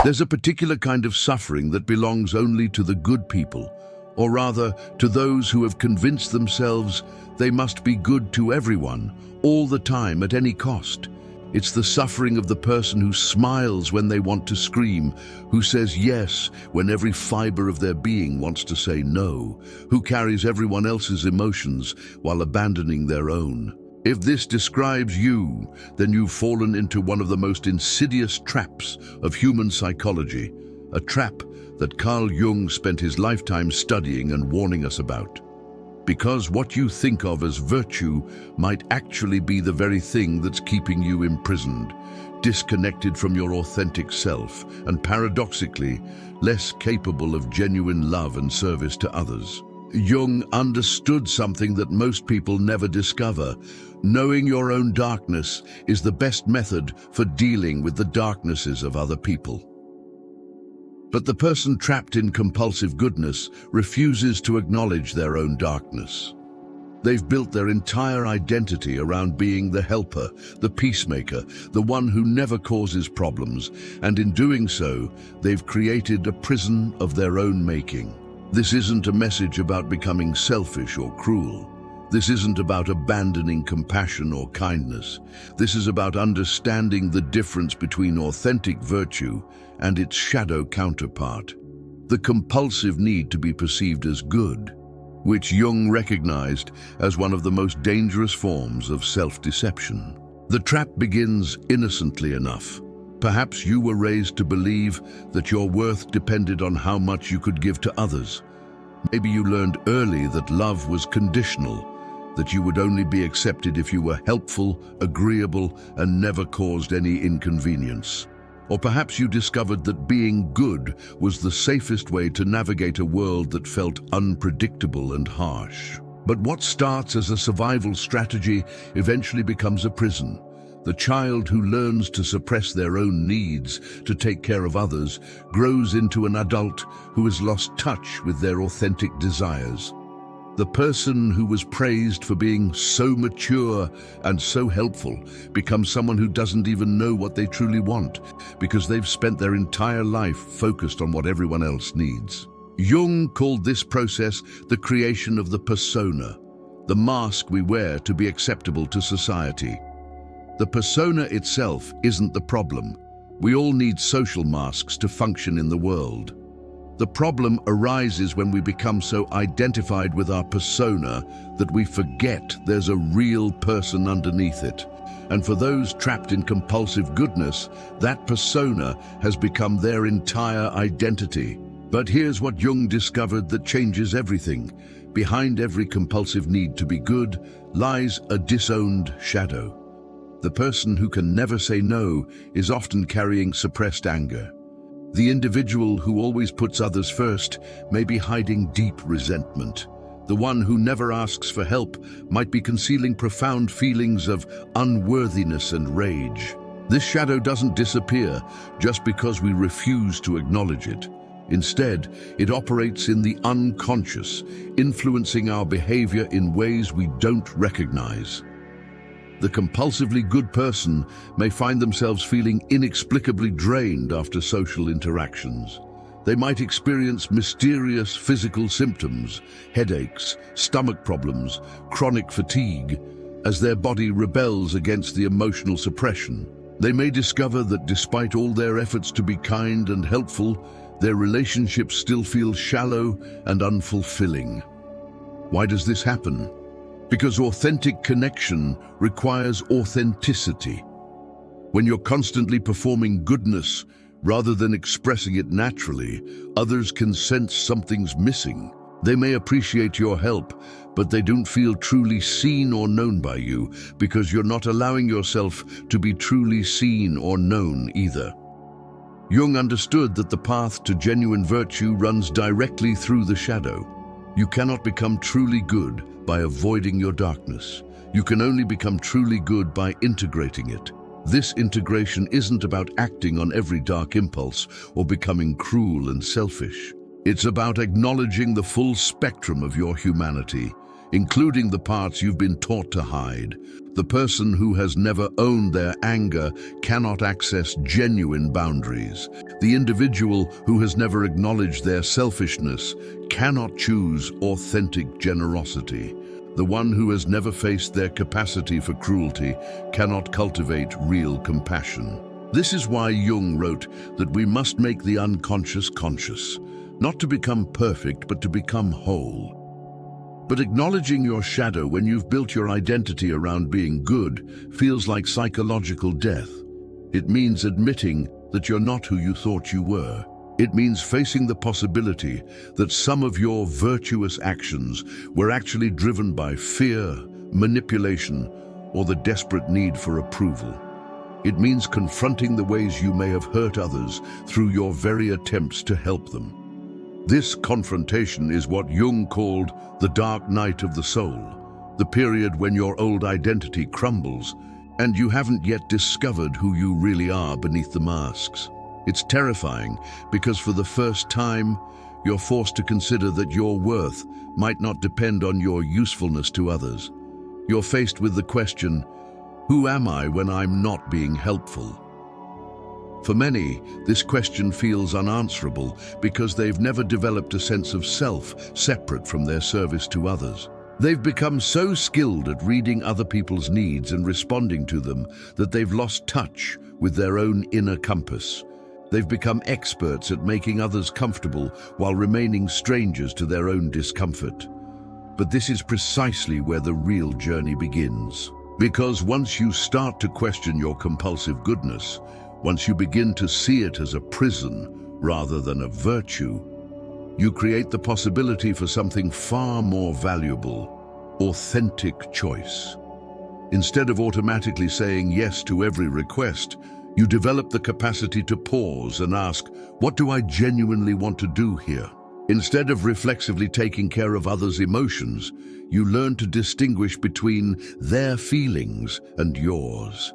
There's a particular kind of suffering that belongs only to the good people, or rather, to those who have convinced themselves they must be good to everyone, all the time, at any cost. It's the suffering of the person who smiles when they want to scream, who says yes when every fiber of their being wants to say no, who carries everyone else's emotions while abandoning their own. If this describes you, then you've fallen into one of the most insidious traps of human psychology, a trap that Carl Jung spent his lifetime studying and warning us about. Because what you think of as virtue might actually be the very thing that's keeping you imprisoned, disconnected from your authentic self, and paradoxically, less capable of genuine love and service to others. Jung understood something that most people never discover. Knowing your own darkness is the best method for dealing with the darknesses of other people. But the person trapped in compulsive goodness refuses to acknowledge their own darkness. They've built their entire identity around being the helper, the peacemaker, the one who never causes problems, and in doing so, they've created a prison of their own making. This isn't a message about becoming selfish or cruel. This isn't about abandoning compassion or kindness. This is about understanding the difference between authentic virtue and its shadow counterpart, the compulsive need to be perceived as good, which Jung recognized as one of the most dangerous forms of self-deception. The trap begins innocently enough. Perhaps you were raised to believe that your worth depended on how much you could give to others. Maybe you learned early that love was conditional, that you would only be accepted if you were helpful, agreeable, and never caused any inconvenience. Or perhaps you discovered that being good was the safest way to navigate a world that felt unpredictable and harsh. But what starts as a survival strategy eventually becomes a prison. The child who learns to suppress their own needs to take care of others grows into an adult who has lost touch with their authentic desires. The person who was praised for being so mature and so helpful becomes someone who doesn't even know what they truly want because they've spent their entire life focused on what everyone else needs. Jung called this process the creation of the persona, the mask we wear to be acceptable to society. The persona itself isn't the problem. We all need social masks to function in the world. The problem arises when we become so identified with our persona that we forget there's a real person underneath it. And for those trapped in compulsive goodness, that persona has become their entire identity. But here's what Jung discovered that changes everything. Behind every compulsive need to be good lies a disowned shadow. The person who can never say no is often carrying suppressed anger. The individual who always puts others first may be hiding deep resentment. The one who never asks for help might be concealing profound feelings of unworthiness and rage. This shadow doesn't disappear just because we refuse to acknowledge it. Instead, it operates in the unconscious, influencing our behavior in ways we don't recognize. The compulsively good person may find themselves feeling inexplicably drained after social interactions. They might experience mysterious physical symptoms, headaches, stomach problems, chronic fatigue, as their body rebels against the emotional suppression. They may discover that despite all their efforts to be kind and helpful, their relationships still feel shallow and unfulfilling. Why does this happen? Because authentic connection requires authenticity. When you're constantly performing goodness rather than expressing it naturally, others can sense something's missing. They may appreciate your help, but they don't feel truly seen or known by you because you're not allowing yourself to be truly seen or known either. Jung understood that the path to genuine virtue runs directly through the shadow. You cannot become truly good by avoiding your darkness. You can only become truly good by integrating it. This integration isn't about acting on every dark impulse or becoming cruel and selfish. It's about acknowledging the full spectrum of your humanity. including the parts you've been taught to hide. The person who has never owned their anger cannot access genuine boundaries. The individual who has never acknowledged their selfishness cannot choose authentic generosity. The one who has never faced their capacity for cruelty cannot cultivate real compassion. This is why Jung wrote that we must make the unconscious conscious, not to become perfect, but to become whole. But acknowledging your shadow when you've built your identity around being good feels like psychological death. It means admitting that you're not who you thought you were. It means facing the possibility that some of your virtuous actions were actually driven by fear, manipulation, or the desperate need for approval. It means confronting the ways you may have hurt others through your very attempts to help them. This confrontation is what Jung called the dark night of the soul, the period when your old identity crumbles and you haven't yet discovered who you really are beneath the masks. It's terrifying because for the first time, you're forced to consider that your worth might not depend on your usefulness to others. You're faced with the question, who am I when I'm not being helpful? For many, this question feels unanswerable because they've never developed a sense of self separate from their service to others. They've become so skilled at reading other people's needs and responding to them that they've lost touch with their own inner compass. They've become experts at making others comfortable while remaining strangers to their own discomfort. But this is precisely where the real journey begins. Because once you start to question your compulsive goodness, once you begin to see it as a prison rather than a virtue, you create the possibility for something far more valuable: authentic choice. Instead of automatically saying yes to every request, you develop the capacity to pause and ask, what do I genuinely want to do here? Instead of reflexively taking care of others' emotions, you learn to distinguish between their feelings and yours.